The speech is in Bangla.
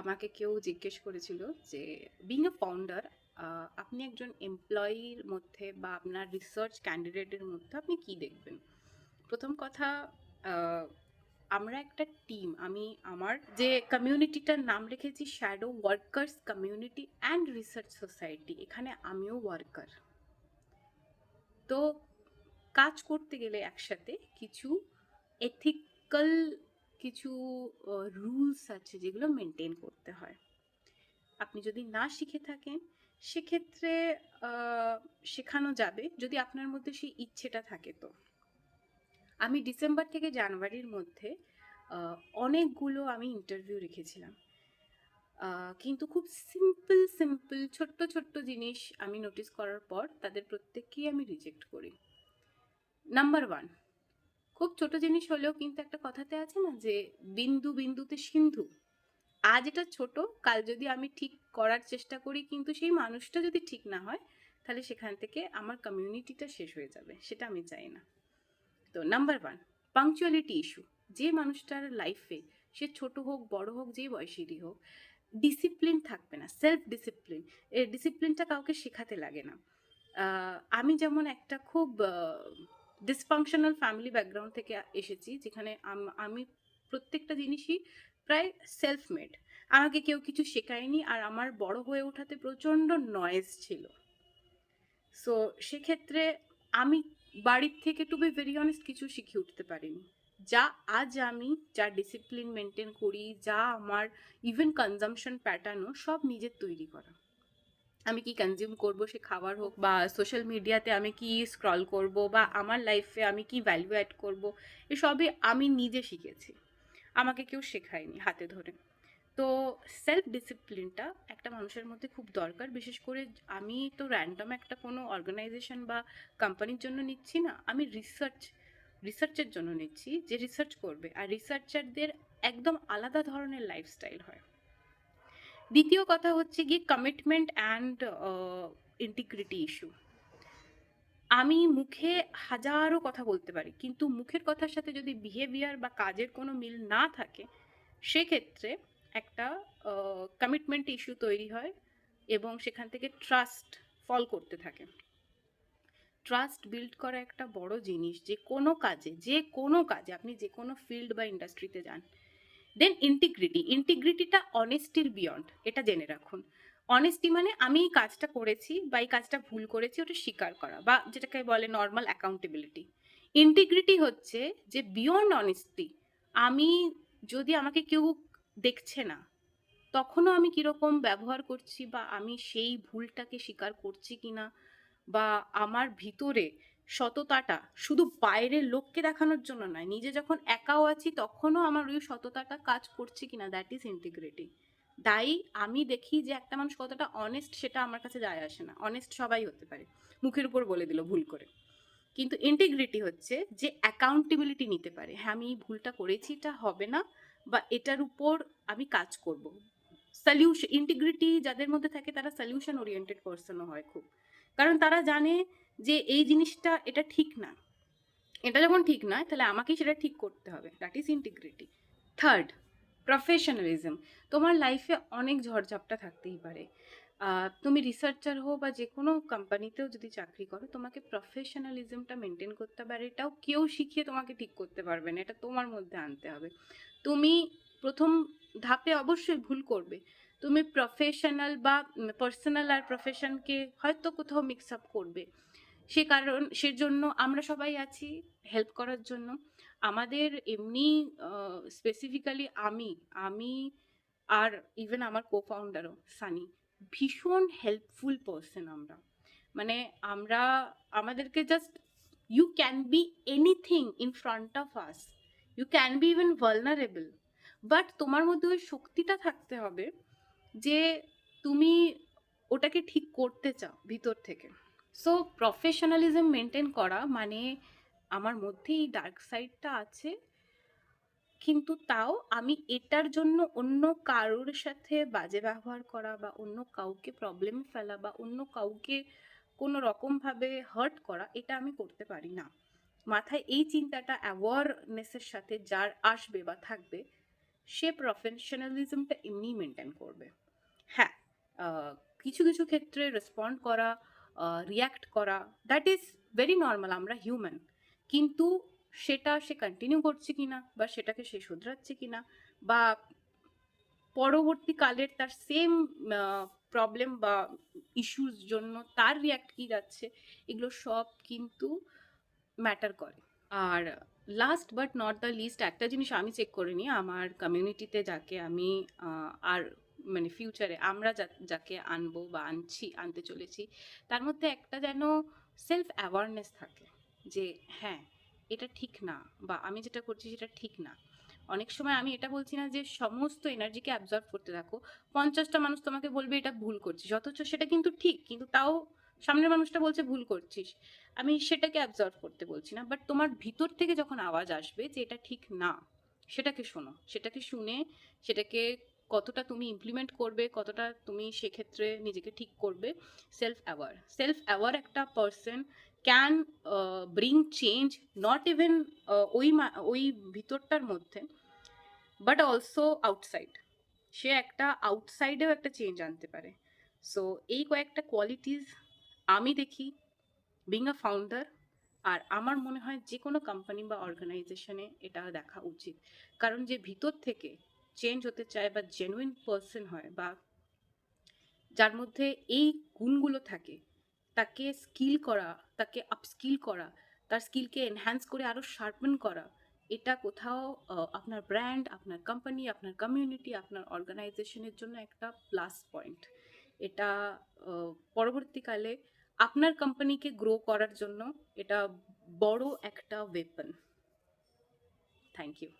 আমাকে কেউ জিজ্ঞেস করেছিল যে বিং এ ফাউন্ডার আপনি একজন এমপ্লয়ির মধ্যে বা আপনার রিসার্চ ক্যান্ডিডেটের মধ্যে আপনি কি দেখবেন। প্রথম কথা, আহ, আমরা একটা টিম। আমি আমার যে কমিউনিটিটার নাম রেখেছি shadow workers community and research society, এখানে আমিও ওয়ার্কার। তো কাজ করতে গেলে একসাথে কিছু এথিক্যাল কিছু রুলস আছে যেগুলো মেনটেন করতে হয়। আপনি যদি না শিখে থাকেন সেক্ষেত্রে শেখানো যাবে যদি আপনার মধ্যে সেই ইচ্ছেটা থাকে। তো আমি ডিসেম্বর থেকে জানুয়ারির মধ্যে অনেকগুলো আমি ইন্টারভিউ রেখেছিলাম, কিন্তু খুব সিম্পল সিম্পল ছোট্ট ছোট্ট জিনিস আমি নোটিস করার পর তাদের প্রত্যেককেই আমি রিজেক্ট করি। নাম্বার ওয়ান, খুব ছোট জিনিস হলেও কিন্তু একটা কথাতে আছে না যে বিন্দু বিন্দুতে সিন্ধু। আজ এটা ছোট, কাল যদি আমি ঠিক করার চেষ্টা করি কিন্তু সেই মানুষটা যদি ঠিক না হয়, তাহলে সেখান থেকে আমার কমিউনিটিটা শেষ হয়ে যাবে, সেটা আমি চাই না। তো নাম্বার ওয়ান, পাংচুয়ালিটি ইস্যু। যে মানুষটার লাইফে, সে ছোট হোক বড় হোক যে বয়সেরই হোক, ডিসিপ্লিন থাকবে না, সেলফ ডিসিপ্লিন। এই ডিসিপ্লিনটা কাউকে শেখাতে লাগে না। আমি যেমন একটা খুব ডিসফাংশনাল ফ্যামিলি ব্যাকগ্রাউন্ড থেকে এসেছি, যেখানে আমি প্রত্যেকটা জিনিসই প্রায় সেলফ মেড। আমাকে কেউ কিছু শেখায়নি, আর আমার বড় হয়ে ওঠাতে প্রচণ্ড নয়েজ ছিল। সো সেক্ষেত্রে আমি বাড়ির থেকে, টু বি ভেরি অনেস্ট, কিছু শিখে উঠতে পারিনি। যা আজ আমি যা ডিসিপ্লিন মেনটেন করি, যা আমার ইভেন কনজামশন প্যাটার্নও সব নিজের তৈরি করা। আমি কি কনজিউম করব, সে খাবার হোক বা সোশ্যাল মিডিয়াতে আমি কি স্ক্রল করব বা আমার লাইফে আমি কি ভ্যালু অ্যাড করব, এসবই আমি নিজে শিখেছি, আমাকে কেউ শেখায়নি হাতে ধরে। তো সেলফ ডিসিপ্লিনটা একটা মানুষের মধ্যে খুব দরকার। বিশেষ করে আমি তো র্যান্ডম একটা কোনো অর্গানাইজেশন বা কোম্পানির জন্য নিচ্ছি না, আমি রিসার্চের জন্য নিচ্ছি, যে রিসার্চ করবে। আর রিসার্চারদের একদম আলাদা ধরনের লাইফস্টাইল হয়। দ্বিতীয় কথা হচ্ছে গিয়ে কমিটমেন্ট অ্যান্ড ইন্টিগ্রিটি ইস্যু। আমি মুখে হাজারো কথা বলতে পারি, কিন্তু মুখের কথার সাথে যদি বিহেভিয়ার বা কাজের কোনো মিল না থাকে, সেক্ষেত্রে একটা কমিটমেন্ট ইস্যু তৈরি হয় এবং সেখান থেকে ট্রাস্ট ফল করতে থাকে। ট্রাস্ট বিল্ড করা একটা বড় জিনিস, যে কোনো কাজে, যে কোনো কাজে, আপনি যে কোনো ফিল্ড বা ইন্ডাস্ট্রিতে যান। দেন ইন্টিগ্রিটিটা অনেস্টির বিয়ন্ড, এটা জেনে রাখুন। অনেস্টি মানে আমি এই কাজটা করেছি বা এই কাজটা ভুল করেছি ওটা স্বীকার করা, বা যেটাকে বলে নর্মাল অ্যাকাউন্টেবিলিটি। ইন্টিগ্রিটি হচ্ছে যে বিয়ন্ড অনেস্টি, আমি যদি আমাকে কেউ দেখছে না তখনও আমি কিরকম ব্যবহার করছি, বা আমি সেই ভুলটাকে স্বীকার করছি কিনা, বা আমার ভিতরে সততাটা শুধু বাইরের লোককে দেখানোর জন্য নয়, নিজে যখন একাও আছি তখনও আমার ওই সততাটা কাজ করছে কিনা, দ্যাট ইজ ইন্টিগ্রিটি। তাই আমি দেখি যে একটা মানুষ কতটা অনেস্ট সেটা আমার কাছে যায় আসে না, অনেস্ট সবাই হতে পারে, মুখের উপর বলে দিল ভুল করে। কিন্তু ইন্টিগ্রিটি হচ্ছে যে অ্যাকাউন্টেবিলিটি নিতে পারে, হ্যাঁ আমি এই ভুলটা করেছি, এটা হবে না, বা এটার উপর আমি কাজ করব। সলিউশন, ইন্টিগ্রিটি যাদের মধ্যে থাকে তারা সলিউশন ওরিয়েন্টেড পার্সনও হয় খুব, কারণ তারা জানে যে এই জিনিসটা এটা ঠিক না, এটা যখন ঠিক নয় তাহলে আমাকেই সেটা ঠিক করতে হবে, that is integrity. Third, professionalism. তোমার লাইফে অনেক ঝড়ঝাপটা থাকতেই পারে, তুমি রিসার্চার হো বা যে কোনো কোম্পানিতেও যদি চাকরি করো, তোমাকে প্রফেশনালিজমটা মেনটেন করতে হবে, আর এটাও কেউ শিখিয়ে তোমাকে ঠিক করতে পারবে না, এটা তোমার মধ্যে আনতে হবে। তুমি প্রথম ধাপে অবশ্যই ভুল করবে, তুমি প্রফেশনাল বা পার্সোনাল আর প্রফেশনকে হয়তো কোথাও মিক্স আপ করবে, সে কারণ সেজন্য আমরা সবাই আছি হেল্প করার জন্য। আমাদের এমনি স্পেসিফিক্যালি আমি আমি আর ইভেন আমার কো ফাউন্ডারও সানি ভীষণ হেল্পফুল পার্সন আমরা। মানে আমরা, আমাদেরকে just, you can be anything in front of us, you can be even vulnerable, but তোমার মধ্যে ওই শক্তিটা থাকতে হবে যে তুমি ওটাকে ঠিক করতে চাও ভিতর থেকে। সো প্রফেশনালিজম মেনটেন করা মানে আমার মধ্যে এই ডার্ক সাইডটা আছে, কিন্তু তাও আমি এটার জন্য অন্য কারোর সাথে বাজে ব্যবহার করা বা অন্য কাউকে প্রবলেমে ফেলা বা অন্য কাউকে কোনো রকমভাবে হার্ট করা, এটা আমি করতে পারি না। মাথায় এই চিন্তাটা অ্যাওয়ারনেসের সাথে যার আসবে বা থাকবে, সে প্রফেশনালিজমটা এমনিই মেনটেন করবে। হ্যাঁ, কিছু কিছু ক্ষেত্রে রেসপন্ড করা, রিয়্যাক্ট করা, দ্যাট ইজ ভেরি নর্মাল, আমরা হিউম্যান। কিন্তু সেটা সে কন্টিনিউ করছে কিনা, বা সেটাকে সে শুধরাচ্ছে কিনা, বা পরবর্তীকালের তার সেম প্রবলেম বা ইস্যুর জন্য তার রিয়্যাক্ট কি যাচ্ছে, এগুলো সব কিন্তু ম্যাটার করে। আর last but not the least, একটা জিনিস আমি চেক করে নিই আমার কমিউনিটিতে, যাকে আমি আর মানে ফিউচারে আমরা যাকে আনবো বা আনতে চলেছি, তার মধ্যে একটা যেন সেলফ অ্যাওয়ারনেস থাকে যে হ্যাঁ, এটা ঠিক না, বা আমি যেটা করছি সেটা ঠিক না। অনেক সময় আমি এটা বলছি না যে সমস্ত এনার্জিকে অ্যাবজর্ব করতে থাকো, 50টা মানুষ তোমাকে বলবে এটা ভুল করছিস, অথচ সেটা কিন্তু ঠিক, কিন্তু তাও সামনের মানুষটা বলছে ভুল করছিস। আমি সেটাকে অ্যাবজর্ভ করতে বলছি না, বাট তোমার ভিতর থেকে যখন আওয়াজ আসবে যে এটা ঠিক না, সেটাকে শোনো, সেটাকে শুনে সেটাকে কতটা তুমি ইমপ্লিমেন্ট করবে, কতটা তুমি সেক্ষেত্রে নিজেকে ঠিক করবে। সেলফ অ্যাওয়ার একটা person can bring change, not even ওই ভিতরটার মধ্যে, বাট অলসো আউটসাইড। সে একটা আউটসাইডেও একটা চেঞ্জ আনতে পারে। সো এই কয়েকটা কোয়ালিটিস আমি দেখি বিং আ ফাউন্ডার, আর আমার মনে হয় যে কোনো কোম্পানি বা অর্গানাইজেশনে এটা দেখা উচিত। কারণ যে ভিতর থেকে চেঞ্জ হতে চায় বা জেনুইন পার্সন হয়, বা যার মধ্যে এই গুণগুলো থাকে, তাকে স্কিল করা, তাকে আপস্কিল করা, তার স্কিলকে এনহ্যান্স করে আরও শার্পেন করা, এটা কোথাও আপনার ব্র্যান্ড, আপনার কোম্পানি, আপনার কমিউনিটি, আপনার অর্গানাইজেশনের জন্য একটা প্লাস পয়েন্ট। এটা পরবর্তীকালে আপনার কোম্পানিকে গ্রো করার জন্য এটা বড় একটা ওয়েপন। Thank you.